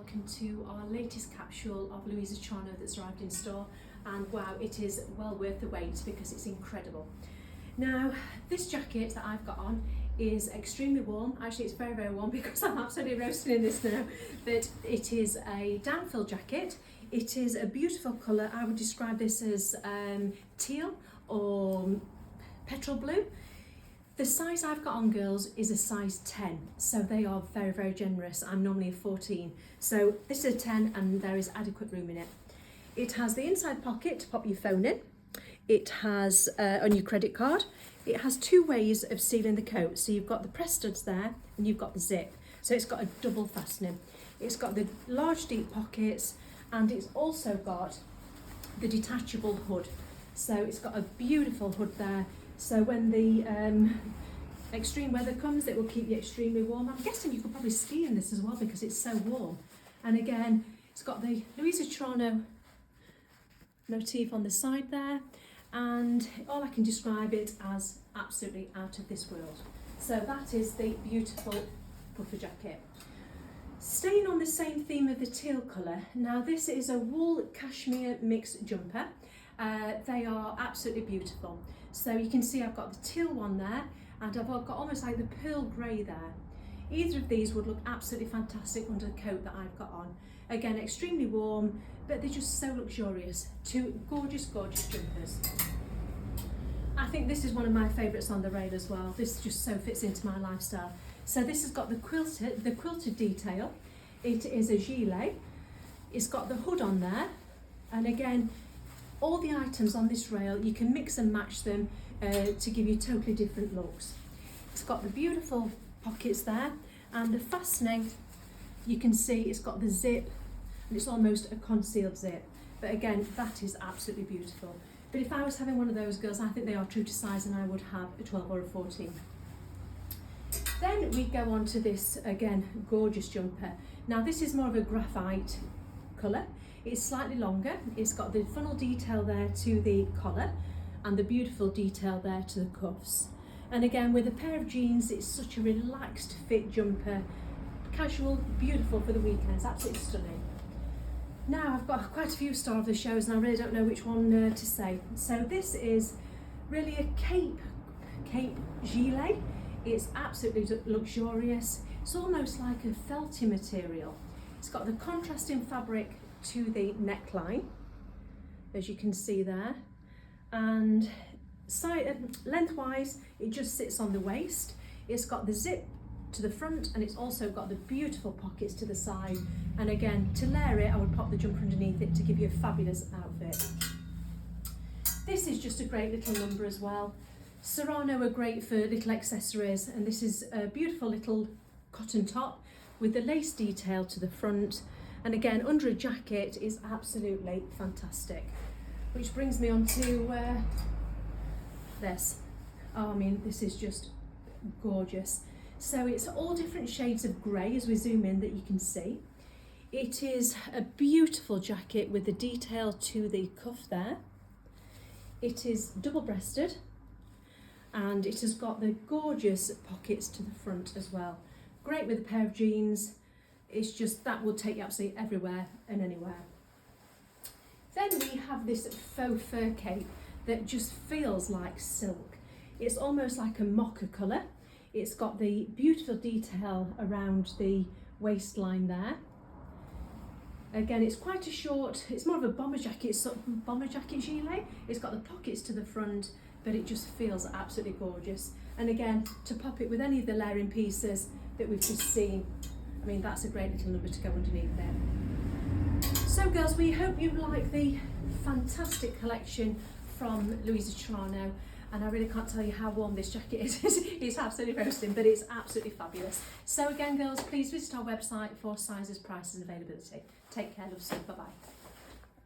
welcome to our latest capsule of Luisa Cerano that's arrived in store, and wow, it is well worth the wait because it's incredible. Now this jacket that I've got on is extremely warm. Actually it's very warm because I'm absolutely roasting in this now, but it is a down-fill jacket. It is a beautiful colour. I would describe this as teal or petrol blue. The size I've got on, girls, is a size 10, so they are very generous. I'm normally a 14, so this is a 10 and there is adequate room in it. It has the inside pocket to pop your phone in. It has on your credit card. It has two ways of sealing the coat, so you've got the press studs there and you've got the zip, so it's got a double fastening. It's got the large deep pockets and it's also got the detachable hood, so it's got a beautiful hood there. So when the extreme weather comes, it will keep you extremely warm. I'm guessing you could probably ski in this as well because it's so warm. And again, it's got the Luisa Cerano motif on the side there, and all I can describe it as absolutely out of this world. So that is the beautiful puffer jacket. Staying on the same theme of the teal colour, now this is a wool cashmere mixed jumper. They are absolutely beautiful. So you can see I've got the teal one there and I've got almost like the pearl grey there. Either of these would look absolutely fantastic under the coat that I've got on. Again, extremely warm, but they're just so luxurious. Two gorgeous jumpers. I think this is one of my favourites on the rail as well. This just so fits into my lifestyle. So this has got the quilted detail. It is a gilet. It's got the hood on there, and again, all the items on this rail, you can mix and match them to give you totally different looks. It's got the beautiful pockets there, and the fastening, you can see it's got the zip, and it's almost a concealed zip. But again, that is absolutely beautiful. But if I was having one of those, girls, I think they are true to size and I would have a 12 or a 14. Then we go on to this, again, gorgeous jumper. Now this is more of a graphite colour. It's slightly longer. It's got the funnel detail there to the collar and the beautiful detail there to the cuffs. And again, with a pair of jeans, it's such a relaxed fit jumper. Casual, beautiful for the weekends, absolutely stunning. Now I've got quite a few star of the shows and I really don't know which one to say. So this is really a cape gilet. It's absolutely luxurious. It's almost like a felty material. It's got the contrasting fabric to the neckline, as you can see there, and lengthwise it just sits on the waist. It's got the zip to the front and it's also got the beautiful pockets to the side, and again, to layer it I would pop the jumper underneath it to give you a fabulous outfit. This is just a great little number as well. Cerano are great for little accessories, and this is a beautiful little cotton top with the lace detail to the front, and again under a jacket is absolutely fantastic. Which brings me on to this. Oh, I mean, this is just gorgeous. So it's all different shades of grey as we zoom in that you can see. It is a beautiful jacket with the detail to the cuff there. It is double-breasted and it has got the gorgeous pockets to the front as well. Great with a pair of jeans. It's just, that will take you absolutely everywhere and anywhere. Then we have this faux fur cape that just feels like silk. It's almost like a mocha colour. It's got the beautiful detail around the waistline there. Again, it's quite a short, it's more of a bomber jacket, sort of bomber jacket gilet. It's got the pockets to the front, but it just feels absolutely gorgeous. And again, to pop it with any of the layering pieces that we've just seen, I mean, that's a great little number to go underneath there. So girls, we hope you like the fantastic collection from Luisa Cerano, and I really can't tell you how warm this jacket is. It's absolutely roasting, but it's absolutely fabulous. So again, girls, please visit our website for sizes, prices and availability. Take care, love, bye bye.